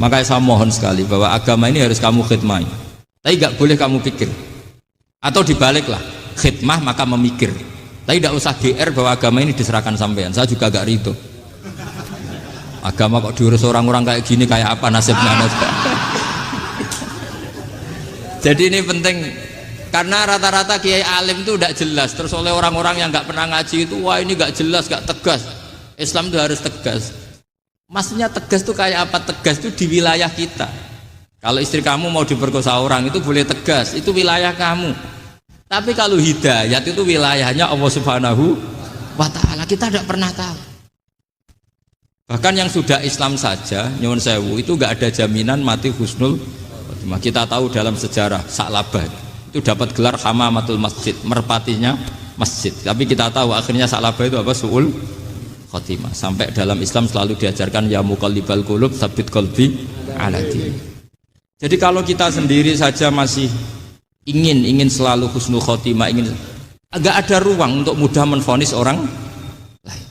Makanya saya mohon sekali bahwa agama ini harus kamu khidmah, tapi nggak boleh kamu pikir. Atau dibaliklah, khidmah maka memikir. Tapi tidak usah GR bahwa agama ini diserahkan sampean. Saya juga gak ridho. Agama kok diurus orang-orang kayak gini, kayak apa nasibnya? Jadi ini penting, karena rata-rata kiai alim itu tidak jelas. Terus oleh orang-orang yang nggak pernah ngaji itu, wah ini nggak jelas, nggak tegas. Islam itu harus tegas. Maksudnya tegas itu kayak apa? Tegas itu di wilayah kita. Kalau istri kamu mau diperkosa orang itu boleh tegas, itu wilayah kamu. Tapi kalau hidayat itu wilayahnya Allah Subhanahu wa Ta'ala, kita tidak pernah tahu. Bahkan yang sudah Islam saja, nyuwun sewu, itu nggak ada jaminan mati husnul khotimah. Kita tahu dalam sejarah Sa'labah itu dapat gelar hamamatul masjid, merpatinya masjid. Tapi kita tahu akhirnya Sa'labah itu apa? Su'ul khotimah. Sampai dalam Islam selalu diajarkan ya muqallibal qulub tsabbit qalbi ala din. Jadi kalau kita sendiri saja masih ingin selalu husnul khotimah, agak ada ruang untuk mudah menvonis orang lain.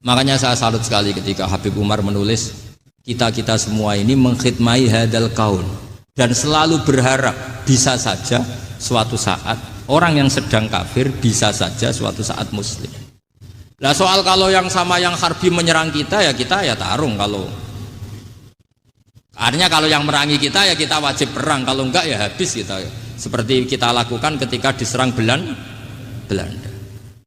Makanya saya salut sekali ketika Habib Umar menulis kita semua ini mengkhidmati hadal kaun dan selalu berharap bisa saja suatu saat orang yang sedang kafir bisa saja suatu saat muslim. Nah soal kalau yang sama yang harbi menyerang kita ya tarung. Kalau artinya kalau yang merangi kita ya kita wajib perang, kalau enggak ya habis kita. Seperti kita lakukan ketika diserang Belanda.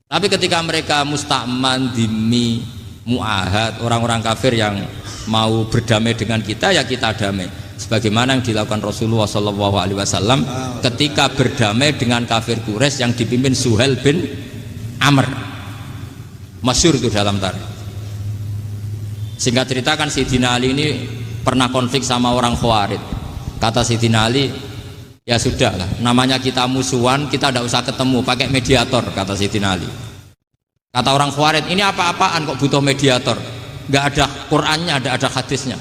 Tapi ketika mereka musta'man, dhimmi, mu'ahad, orang-orang kafir yang mau berdamai dengan kita ya kita damai. Sebagaimana yang dilakukan Rasulullah SAW ketika berdamai dengan kafir Quraisy yang dipimpin Suhail bin Amr. Masyhur itu dalam tarikh. Singkat cerita kan Sayyidina Ali ini pernah konflik sama orang Khawarij. Kata Sayyidina Ali, ya sudah lah, namanya kita musuhan, kita tidak usah ketemu, pakai mediator, kata Sayyidina Ali. Kata orang Khawarij, ini apa-apaan kok butuh mediator? Nggak ada Qur'annya, ada hadisnya.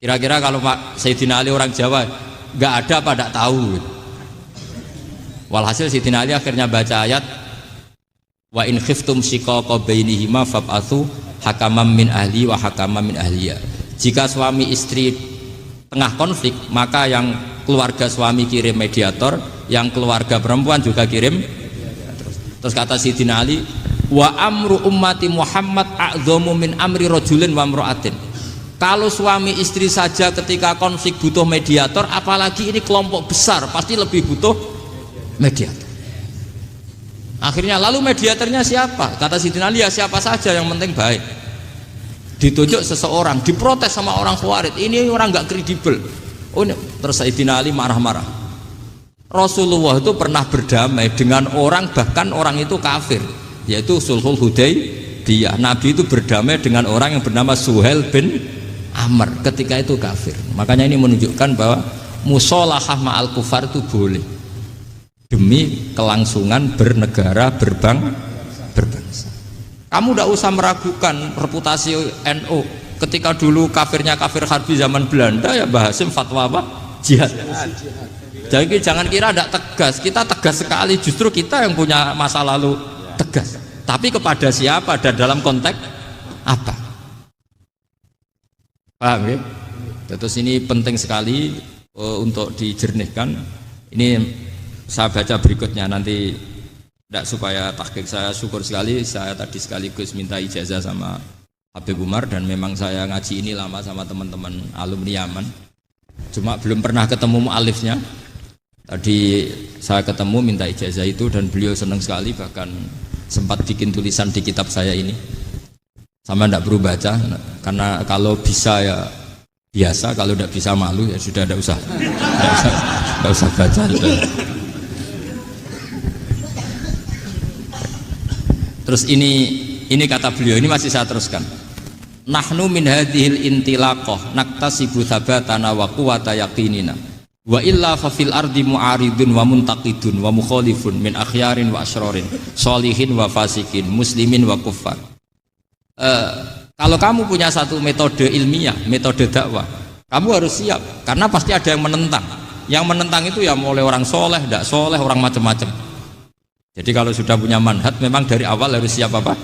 Kira-kira kalau Pak Sayyidina Ali orang Jawa, nggak ada apa tidak tahu. Walhasil Sayyidina Ali akhirnya baca ayat, wa in khiftum shiqaqa bainihima fab'atsu hakaman min ahli wa hakaman min ahliya. Jika suami istri tengah konflik, maka yang keluarga suami kirim mediator, yang keluarga perempuan juga kirim. Terus kata Sayyidina Ali, wa amru ummati Muhammad a'dhamu min amri rajulin wa imra'atin. Kalau suami istri saja ketika konflik butuh mediator, apalagi ini kelompok besar pasti lebih butuh mediator. Akhirnya lalu mediatornya siapa? Kata Sayyidina Ali, ya siapa saja yang penting baik. Ditunjuk seseorang, diprotes sama orang Khawarij, ini orang nggak kredibel. Oh, terus Sayyidina Ali marah-marah. Rasulullah itu pernah berdamai dengan orang, bahkan orang itu kafir, yaitu Sulhul Hudaybiyah. Nabi itu berdamai dengan orang yang bernama Suhail bin Amr ketika itu kafir. Makanya ini menunjukkan bahwa musolahah ma'al kufar itu boleh demi kelangsungan bernegara, berbangsa. Kamu tidak usah meragukan reputasi NU. Ketika dulu kafirnya kafir harbi zaman Belanda ya Mbah Hasim fatwa apa? Jihad. Jadi jangan kira tidak tegas, kita tegas sekali, justru kita yang punya masa lalu tegas. Tapi kepada siapa dan dalam konteks apa? Paham ya? Terus ini penting sekali untuk dijernihkan. Ini saya baca berikutnya nanti, tidak supaya tahqiq. Saya syukur sekali, saya tadi sekaligus minta ijazah sama Habib Umar, dan memang saya ngaji ini lama sama teman-teman alumni Yaman, cuma belum pernah ketemu mu'alifnya. Tadi saya ketemu minta ijazah itu dan beliau senang sekali, bahkan sempat bikin tulisan di kitab saya ini. Sama tidak perlu baca, karena kalau bisa ya biasa, kalau tidak bisa malu ya sudah, tidak usah baca. Terus ini kata beliau, ini masih saya teruskan. Nahnu min hadhil intilaqah naktasibu thabatana wa quwwata yaqinina wa illa fa fil ardi mu'aridun wa muntaqidun wa mukhalifun min akhyarin wa asyrarin sholihin wa fasikin muslimin wa kuffar. Kalau kamu punya satu metode ilmiah, metode dakwah, kamu harus siap, karena pasti ada yang menentang. Yang menentang itu ya mulai orang soleh, tidak soleh, orang macam-macam. Jadi kalau sudah punya manhaj, memang dari awal harus siap apa?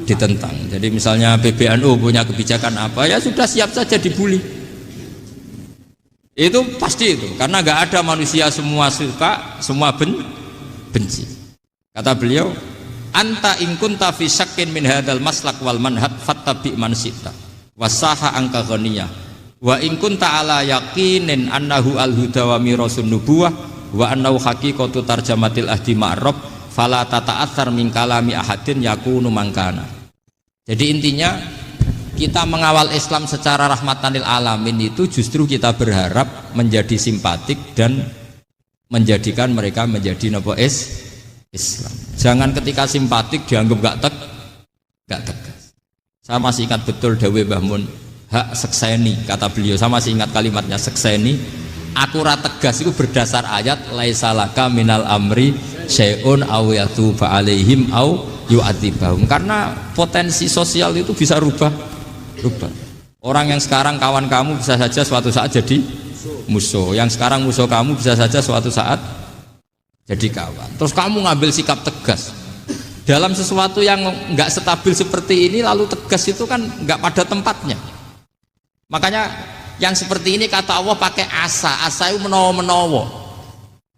Ditentang. Jadi misalnya PBNU punya kebijakan apa, ya sudah siap saja dibully. Itu pasti itu, karena nggak ada manusia semua suka, semua benci. Kata beliau, anta in kunta fi syakkin min hadzal maslak wal manhaj fattabi man syi'ta wasaha angka ghaniyah wa in kunta ala yaqinin annahu al huda wa mirasun nubuwah wa annahu haqiqatu tarjamatil ahdi ma'rab fala tata'athar min kalami ahadin yakunu mangkana. Jadi intinya kita mengawal Islam secara rahmatan lil alamin itu justru kita berharap menjadi simpatik dan menjadikan mereka menjadi nopo Islam. Jangan ketika simpatik dianggap gak tegas. Saya masih ingat betul dawe Mbah Mun, hak sekseni, kata beliau. Saya masih ingat kalimatnya, sekseni. Aku ra tegas itu berdasar ayat laisalaka minal amri syai'un aw yatuba alaihim aw yu'adzibahum. Karena potensi sosial itu bisa rubah. Orang yang sekarang kawan kamu bisa saja suatu saat jadi musuh. Yang sekarang musuh kamu bisa saja suatu saat jadi kawan. Terus kamu ngambil sikap tegas dalam sesuatu yang nggak stabil seperti ini, lalu tegas itu kan nggak pada tempatnya. Makanya yang seperti ini kata Allah pakai asa. Asa itu menawa-menawa.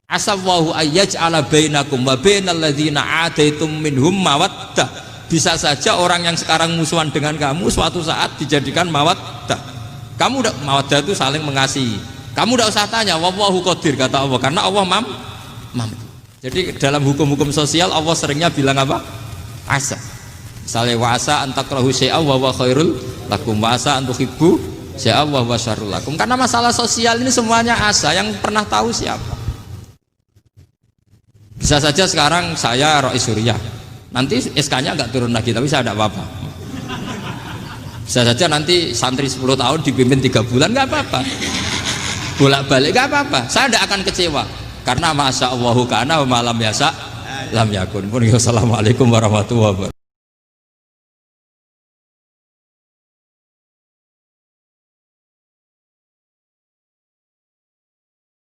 Asa wahu ayyaj'ala bainakum wa bainal ladzina ataitum minhum mawaddah. Bisa saja orang yang sekarang musuhan dengan kamu suatu saat dijadikan mawaddah. Kamu udah mawaddah itu saling mengasihi. Kamu udah usah tanya wallahu qadir, kata Allah, karena Allah mampu. Jadi dalam hukum-hukum sosial Allah seringnya bilang apa? Asa. Misalnya wa asa an takrahu syai'a wa huwa khairul lakum wa asa an tuhibbu syai'a wa huwa syarrul lakum. Karena masalah sosial ini semuanya asa, yang pernah tahu siapa? Bisa saja sekarang saya Rois Surya, nanti SK-nya nggak turun lagi, tapi saya tidak apa-apa. Bisa saja nanti santri 10 tahun dipimpin 3 bulan, nggak apa-apa. Bolak-balik nggak apa-apa. Saya tidak akan kecewa, karena masya Allahu kana wa malam yasa lam yakun. Assalamualaikum warahmatullahi wabarakatuh.